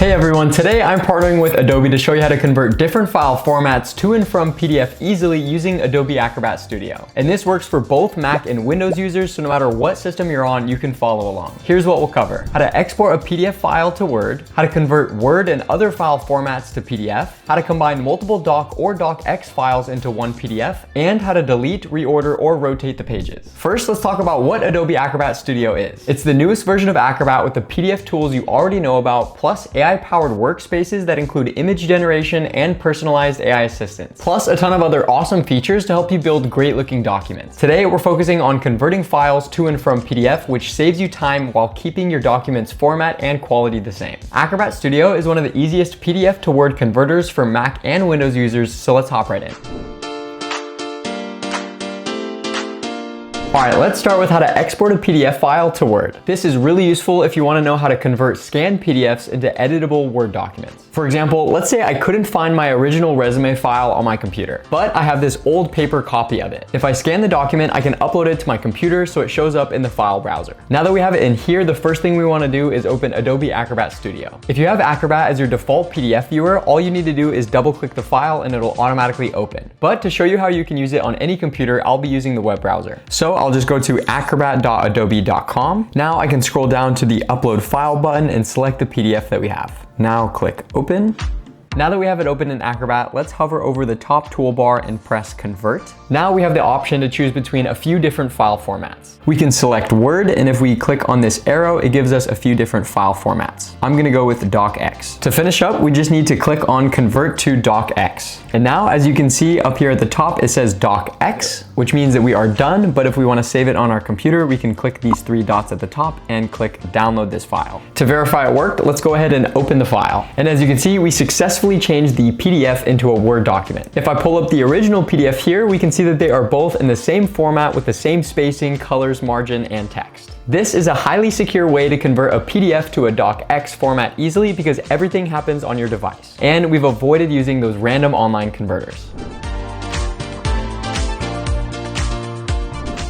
Hey everyone, today I'm partnering with Adobe to show you how to convert different file formats to and from PDF easily using Adobe Acrobat Studio. And this works for both Mac and Windows users, so no matter what system you're on, you can follow along. Here's what we'll cover: how to export a PDF file to Word, how to convert Word and other file formats to PDF, how to combine multiple Doc or DOCX files into one PDF, and how to delete, reorder, or rotate the pages. First, let's talk about what Adobe Acrobat Studio is. It's the newest version of Acrobat with the PDF tools you already know about, plus AI-powered workspaces that include image generation and personalized AI assistants, plus a ton of other awesome features to help you build great-looking documents. Today, we're focusing on converting files to and from PDF, which saves you time while keeping your documents format and quality the same. Acrobat Studio is one of the easiest PDF to Word converters for Mac and Windows users, so let's hop right in. Alright, let's start with how to export a PDF file to Word. This is really useful if you want to know how to convert scanned PDFs into editable Word documents. For example, let's say I couldn't find my original resume file on my computer, but I have this old paper copy of it. If I scan the document, I can upload it to my computer so it shows up in the file browser. Now that we have it in here, the first thing we want to do is open Adobe Acrobat Studio. If you have Acrobat as your default PDF viewer, all you need to do is double-click the file and it'll automatically open. But to show you how you can use it on any computer, I'll be using the web browser. So I'll just go to acrobat.adobe.com. Now I can scroll down to the upload file button and select the PDF that we have. Now click open. Now that we have it open in Acrobat, let's hover over the top toolbar and press Convert. Now we have the option to choose between a few different file formats. We can select Word, and if we click on this arrow, it gives us a few different file formats. I'm gonna go with DOCX. To finish up, we just need to click on Convert to DOCX. And now, as you can see up here at the top, it says DOCX, which means that we are done, but if we wanna save it on our computer, we can click these three dots at the top and click Download this file. To verify it worked, let's go ahead and open the file. And as you can see, we successfully changed the PDF into a Word document. If I pull up the original PDF here, we can see that they are both in the same format with the same spacing, colors, margin, and text. This is a highly secure way to convert a PDF to a DOCX format easily because everything happens on your device. And we've avoided using those random online converters.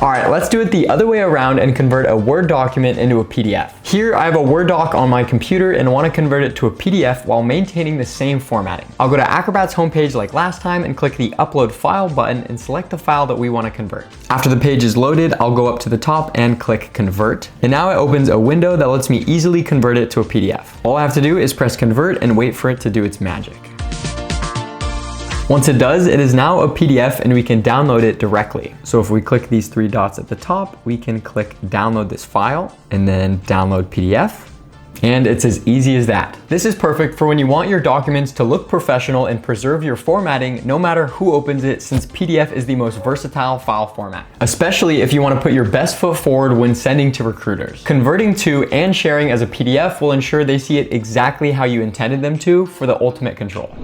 Alright, let's do it the other way around and convert a Word document into a PDF. Here, I have a Word doc on my computer and want to convert it to a PDF while maintaining the same formatting. I'll go to Acrobat's homepage like last time and click the Upload File button and select the file that we want to convert. After the page is loaded, I'll go up to the top and click Convert. And now it opens a window that lets me easily convert it to a PDF. All I have to do is press Convert and wait for it to do its magic. Once it does, it is now a PDF and we can download it directly. So if we click these three dots at the top, we can click download this file and then download PDF. And it's as easy as that. This is perfect for when you want your documents to look professional and preserve your formatting no matter who opens it, since PDF is the most versatile file format, especially if you want to put your best foot forward when sending to recruiters. Converting to and sharing as a PDF will ensure they see it exactly how you intended them to for the ultimate control.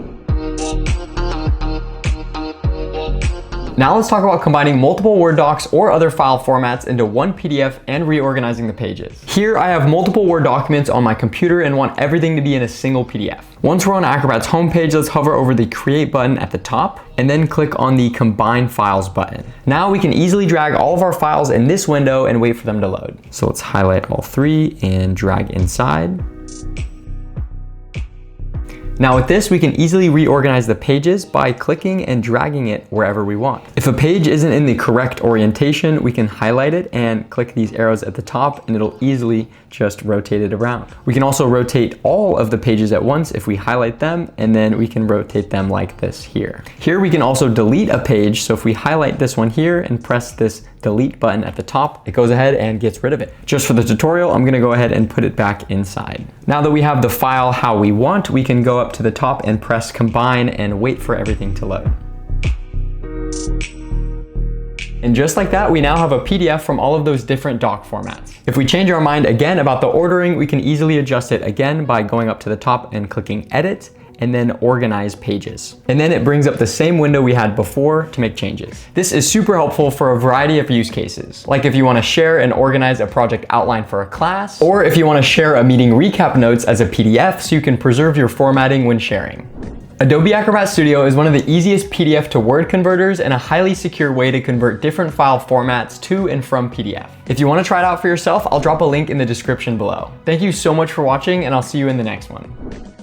Now let's talk about combining multiple Word docs or other file formats into one PDF and reorganizing the pages. Here I have multiple Word documents on my computer and want everything to be in a single PDF. Once we're on Acrobat's homepage, let's hover over the Create button at the top and then click on the Combine Files button. Now we can easily drag all of our files in this window and wait for them to load. So let's highlight all three and drag inside. Now with this, we can easily reorganize the pages by clicking and dragging it wherever we want. If a page isn't in the correct orientation, we can highlight it and click these arrows at the top and it'll easily just rotate it around. We can also rotate all of the pages at once if we highlight them, and then we can rotate them like this here. Here we can also delete a page, so if we highlight this one here and press this delete button at the top, it goes ahead and gets rid of it. Just for the tutorial, I'm gonna go ahead and put it back inside. Now that we have the file how we want, we can go up to the top and press Combine and wait for everything to load. And just like that, we now have a PDF from all of those different doc formats. If we change our mind again about the ordering, we can easily adjust it again by going up to the top and clicking Edit, and then Organize Pages. And then it brings up the same window we had before to make changes. This is super helpful for a variety of use cases, like if you want to share and organize a project outline for a class, or if you want to share a meeting recap notes as a PDF so you can preserve your formatting when sharing. Adobe Acrobat Studio is one of the easiest PDF to Word converters and a highly secure way to convert different file formats to and from PDF. If you want to try it out for yourself, I'll drop a link in the description below. Thank you so much for watching, and I'll see you in the next one.